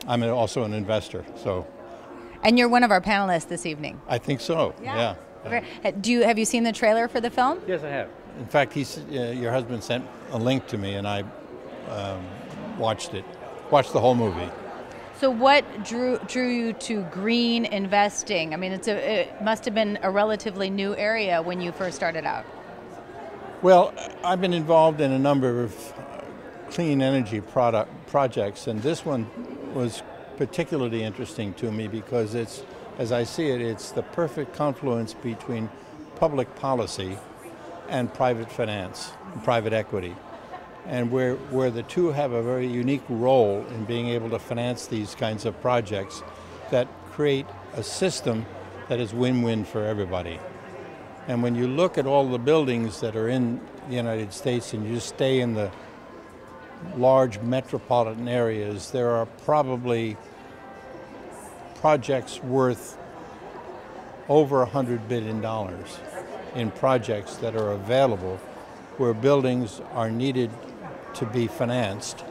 I'm also an investor, so. And you're one of our panelists this evening. I think so, yeah. Have you seen the trailer for the film? Yes, I have. In fact, your husband sent a link to me, and I watched the whole movie. So what drew you to green investing? I mean, it must have been a relatively new area when you first started out. Well, I've been involved in a number of clean energy projects, and this one was particularly interesting to me because as I see it, it's the perfect confluence between public policy and private finance, private equity. And where the two have a very unique role in being able to finance these kinds of projects that create a system that is win-win for everybody. And when you look at all the buildings that are in the United States and you just stay in the large metropolitan areas, there are probably projects worth over $100 billion in projects that are available where buildings are needed to be financed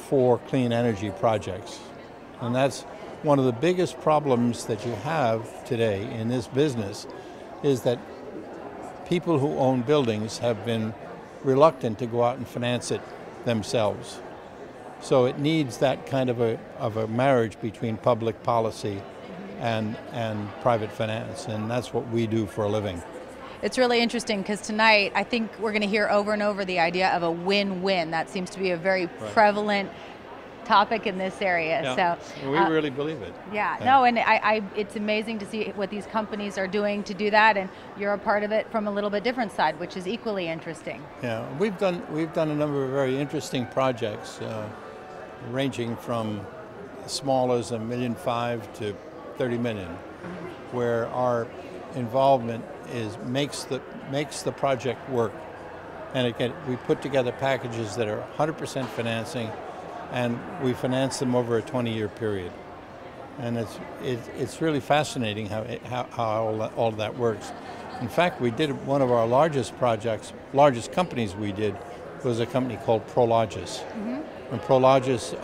for clean energy projects. And that's one of the biggest problems that you have today in this business, is that people who own buildings have been reluctant to go out and finance it themselves. So it needs that kind of a marriage between public policy and private finance, and that's what we do for a living. It's really interesting because tonight I think we're going to hear over and over the idea of a win-win. That seems to be a very prevalent topic in this area. Yeah. So we really believe it. Yeah, no, and it's amazing to see what these companies are doing to do that, and you're a part of it from a little bit different side, which is equally interesting. Yeah, we've done a number of very interesting projects, ranging from as small as $1.5 million to 30 million, where our involvement makes the project work, and we put together packages that are 100% financing, and we finance them over a 20-year period. And it's really fascinating how all of that works. In fact, we did one of our largest companies we did was a company called Prologis. And Prologis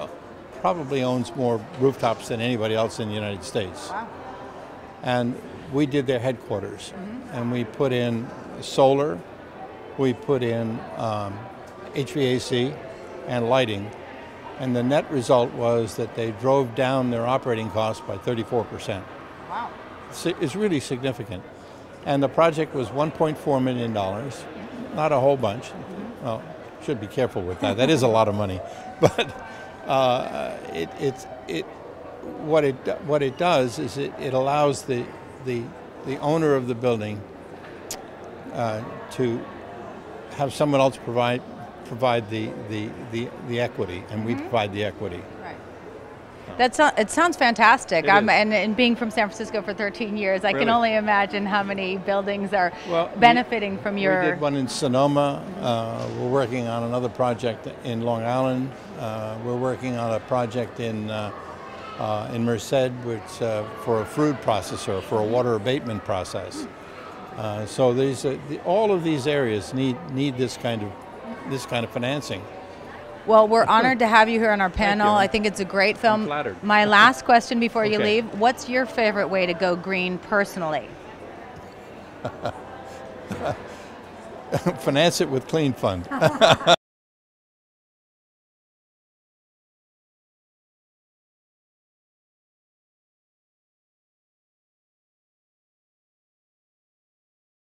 probably owns more rooftops than anybody else in the United States. Wow. And we did their headquarters, and we put in solar, we put in HVAC and lighting, and the net result was that they drove down their operating costs by 34%. Wow. It's really significant. And the project was $1.4 million, not a whole bunch. Well, should be careful with that. That is a lot of money. But what it does is it allows the owner of the building to have someone else provide the equity, and we provide the equity. Right. It sounds fantastic. And being from San Francisco for 13 years, I can only imagine how many buildings are benefiting from your... We did one in Sonoma. We're working on another project in Long Island. We're working on a project in Merced, which for a food processor, for a water abatement process. So all of these areas need this kind of financing. Well, we're honored to have you here on our panel. I think it's a great film. I'm flattered. My last question before you leave, what's your favorite way to go green personally? Finance it with Clean Fund.